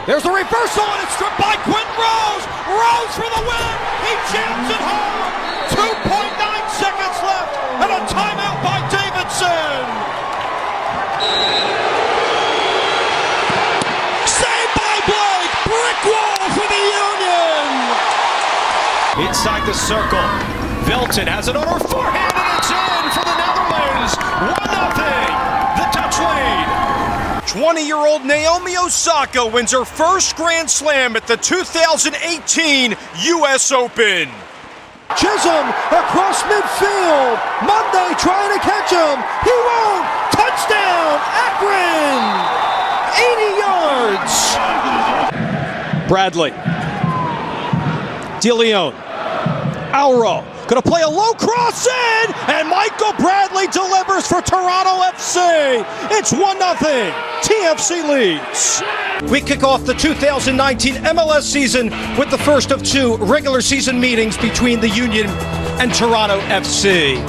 There's a reversal, and it's stripped by Quinn Rose. Rose for the win. He jams it home. 2.9 seconds left, and a timeout by Davidson. Saved by Blake. Brick wall for the Union. Inside the circle. Velton has it on her forehand, and it's in for the Netherlands. 1-0. The Dutch lead. 20-year-old Naomi Osaka wins her first Grand Slam at the 2018 U.S. Open. Chisholm across midfield. Monday trying to catch him. He won't. Touchdown, Akron. 80 yards. Bradley. DeLeon. Auro. Going to play a low cross in, and Michael Bradley delivers for Toronto FC. It's 1-0. TFC leads. We kick off the 2019 MLS season with the first of two regular season meetings between the Union and Toronto FC.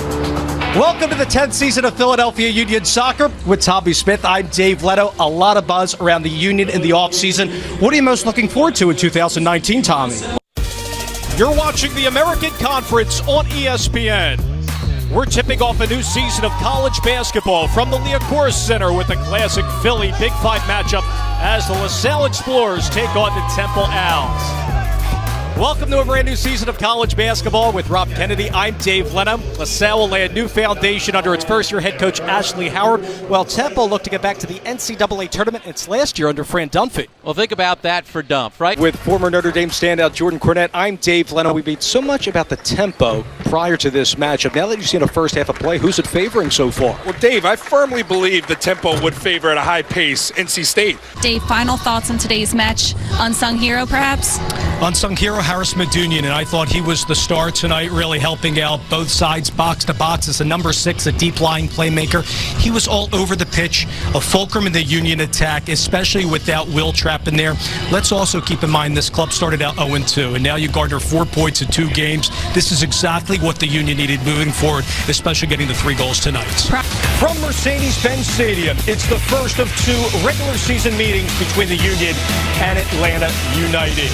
Welcome to the 10th season of Philadelphia Union Soccer with Tommy Smith. I'm Dave Leto. A lot of buzz around the Union in the offseason. What are you most looking forward to in 2019, Tommy? You're watching the American Conference on ESPN. We're tipping off a new season of college basketball from the Liacouras Center with a classic Philly Big Five matchup as the LaSalle Explorers take on the Temple Owls. Welcome to a brand new season of college basketball with Rob Kennedy. I'm Dave Leno. LaSalle will lay a new foundation under its first-year head coach Ashley Howard, while Temple look to get back to the NCAA tournament its last year under Fran Dunphy. Well, think about that for Dump, right? With former Notre Dame standout Jordan Cornette, I'm Dave Leno. We made so much about the tempo prior to this matchup. Now that you've seen a first half of play, who's it favoring so far? Well, Dave, I firmly believe the tempo would favor at a high pace NC State. Dave, final thoughts on today's match? Unsung hero, perhaps? Unsung hero, Harris Medunian, and I thought he was the star tonight, really helping out both sides, box to box, as a number 6, a deep-lying playmaker. He was all over the pitch, a fulcrum in the Union attack, especially without Will Trapp in there. Let's also keep in mind this club started out 0-2, and now you garner 4 points in 2 games. This is exactly what the Union needed moving forward, especially getting the 3 goals tonight. From Mercedes-Benz Stadium, it's the first of 2 regular season meetings between the Union and Atlanta United.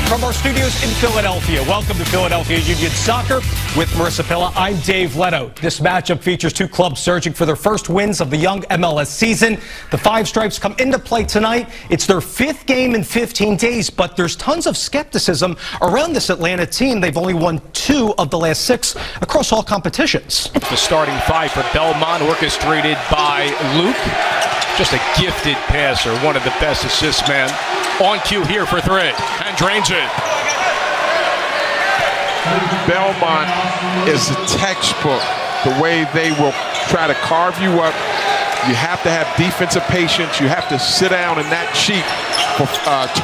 From our studios in Philadelphia, welcome to Philadelphia Union Soccer with Marissa Pilla. I'm Dave Leto. This matchup features 2 clubs searching for their first wins of the young MLS season. The Five Stripes come into play tonight. It's their 5th game in 15 days, but there's tons of skepticism around this Atlanta team. They've only won 2 of the last 6 across all competitions. The starting 5 for Belmont, orchestrated by Luke. Just a gifted passer, one of the best assist men. On cue here for 3, and drains it. Belmont is a textbook. The way they will try to carve you up. You have to have defensive patience. You have to sit down in that cheat for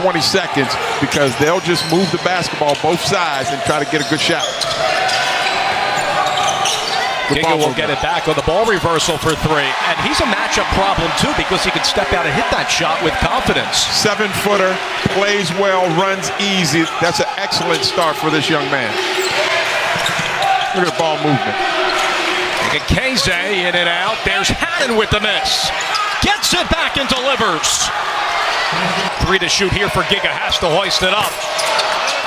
20 seconds because they'll just move the basketball both sides and try to get a good shot. Giga will get it back on the ball reversal for 3. And he's a matchup problem, too, because he can step out and hit that shot with confidence. 7-footer, plays well, runs easy. That's an excellent start for this young man. Look at the ball movement. Keze in and out. There's Haddon with the miss. Gets it back and delivers. 3 to shoot here for Giga. Has to hoist it up.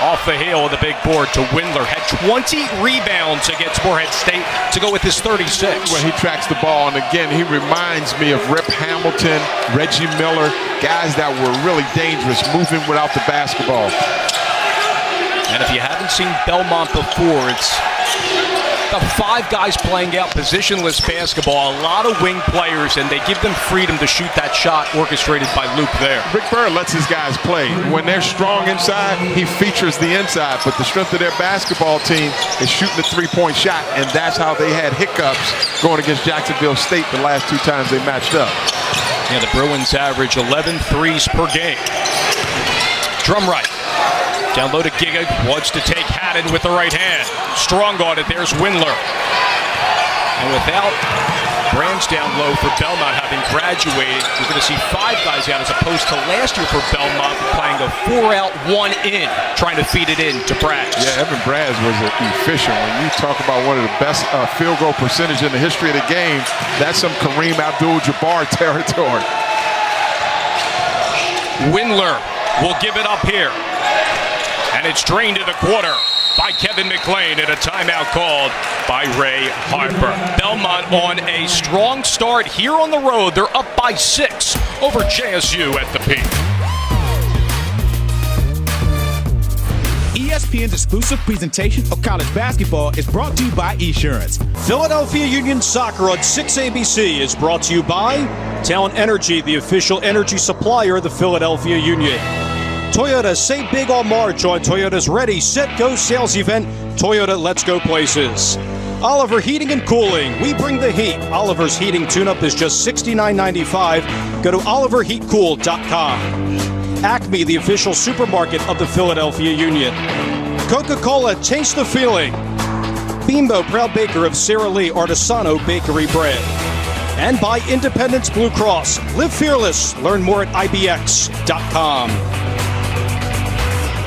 Off the heel of the big board to Windler. Had 20 rebounds against Morehead State to go with his 36. When he tracks the ball, and again, he reminds me of Rip Hamilton, Reggie Miller, guys that were really dangerous, moving without the basketball. And if you haven't seen Belmont before, it's the 5 guys playing out positionless basketball, a lot of wing players, and they give them freedom to shoot that shot orchestrated by Luke there. Rick Bird lets his guys play. When they're strong inside, he features the inside, but the strength of their basketball team is shooting the 3-point shot, and that's how they had hiccups going against Jacksonville State the last 2 times they matched up. Yeah, the Bruins average 11 threes per game. Drum right. Down low to Giga, wants to take Haddon with the right hand. Strong on it, there's Windler. And without Branch down low for Belmont having graduated, you're going to see 5 guys out as opposed to last year for Belmont playing a 4-out, 1-in, trying to feed it in to Bratz. Yeah, Evan Bratz was efficient. When you talk about one of the best field goal percentage in the history of the game, that's some Kareem Abdul-Jabbar territory. Windler will give it up here. And it's drained to the quarter by Kevin McLean at a timeout called by Ray Harper. Belmont on a strong start here on the road. They're up by 6 over JSU at the peak. ESPN's exclusive presentation of college basketball is brought to you by Esurance. Philadelphia Union Soccer on 6 ABC is brought to you by Talent Energy, the official energy supplier of the Philadelphia Union. Toyota, say big on March on Toyota's Ready, Set, Go sales event. Toyota, let's go places. Oliver Heating and Cooling, we bring the heat. Oliver's heating tune-up is just $69.95. Go to oliverheatcool.com. Acme, the official supermarket of the Philadelphia Union. Coca-Cola, taste the feeling. Bimbo, proud baker of Sara Lee Artisano Bakery Bread. And by Independence Blue Cross. Live fearless. Learn more at ibx.com.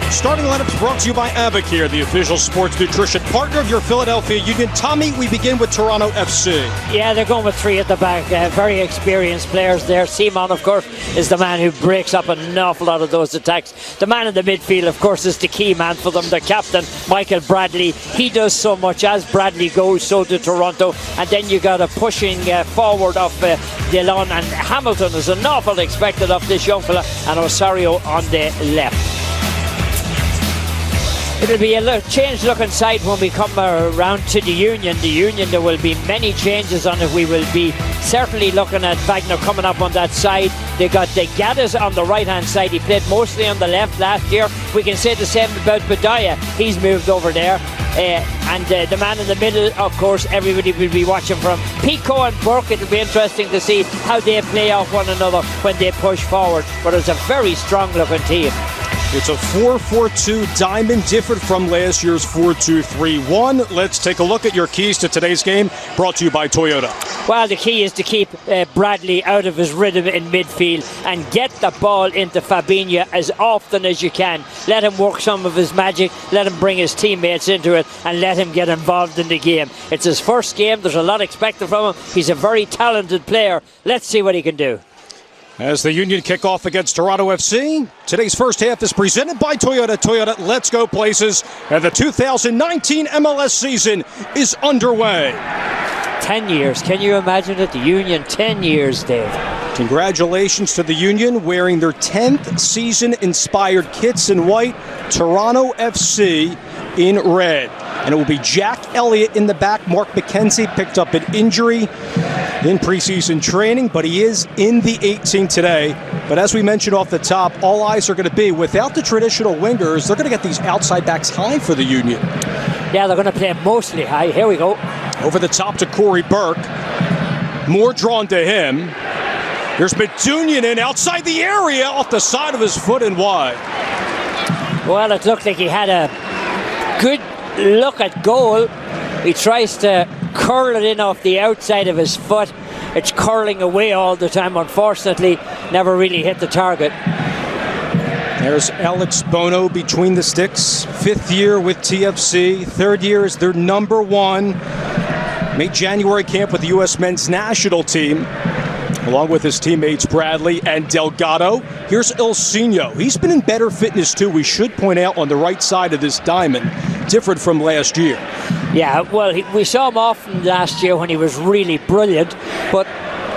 Starting lineups brought to you by Avocare, the official sports nutrition partner of your Philadelphia Union. Tommy, we begin with Toronto FC. Yeah, they're going with 3 at the back. Very experienced players there. Simon, of course, is the man who breaks up an awful lot of those attacks. The man in the midfield, of course, is the key man for them. The captain, Michael Bradley. He does so much. As Bradley goes, so do Toronto. And then you got a pushing forward of Dillon, and Hamilton is an awful expected of this young fella, and Osorio on the left. It'll be a changed looking side when we come around to the Union. The Union, there will be many changes on it. We will be certainly looking at Wagner coming up on that side. They got the Gaddis on the right hand side. He played mostly on the left last year. We can say the same about Badaya. He's moved over there. And the man in the middle, of course, everybody will be watching from Pico and Burke. It'll be interesting to see how they play off one another when they push forward. But it's a very strong looking team. It's a 4-4-2 diamond, different from last year's 4-2-3-1. Let's take a look at your keys to today's game, brought to you by Toyota. Well, the key is to keep Bradley out of his rhythm in midfield and get the ball into Fabinho as often as you can. Let him work some of his magic, let him bring his teammates into it, and let him get involved in the game. It's his first game, there's a lot expected from him. He's a very talented player. Let's see what he can do. As the Union kick off against Toronto FC, today's first half is presented by Toyota. Toyota, let's go places. And the 2019 MLS season is underway. 10 years. Can you imagine it? The Union, 10 years, Dave. Congratulations to the Union wearing their 10th season-inspired kits in white. Toronto FC in red. And it will be Jack Elliott in the back. Mark McKenzie picked up an injury in preseason training, but he is in the 18 today. But as we mentioned off the top, all eyes are going to be, without the traditional wingers, they're going to get these outside backs high for the Union. Yeah, they're going to play mostly high. Here we go. Over the top to Corey Burke. More drawn to him. There's Medunian in outside the area, off the side of his foot and wide. Well, it looked like he had a good look at goal. He tries to curl it in off the outside of his foot. It's curling away all the time. Unfortunately, never really hit the target. There's Alex Bono between the sticks. 5th year with TFC. 3rd year is their number 1. Made January camp with the U.S. men's national team, along with his teammates Bradley and Delgado. Here's Ilsinho. He's been in better fitness too, we should point out, on the right side of this diamond. Different from last year. Yeah, well, we saw him often last year when he was really brilliant, but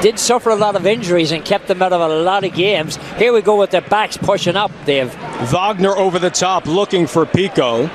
did suffer a lot of injuries and kept them out of a lot of games. Here we go with the backs pushing up, Dave. Wagner over the top looking for Pico.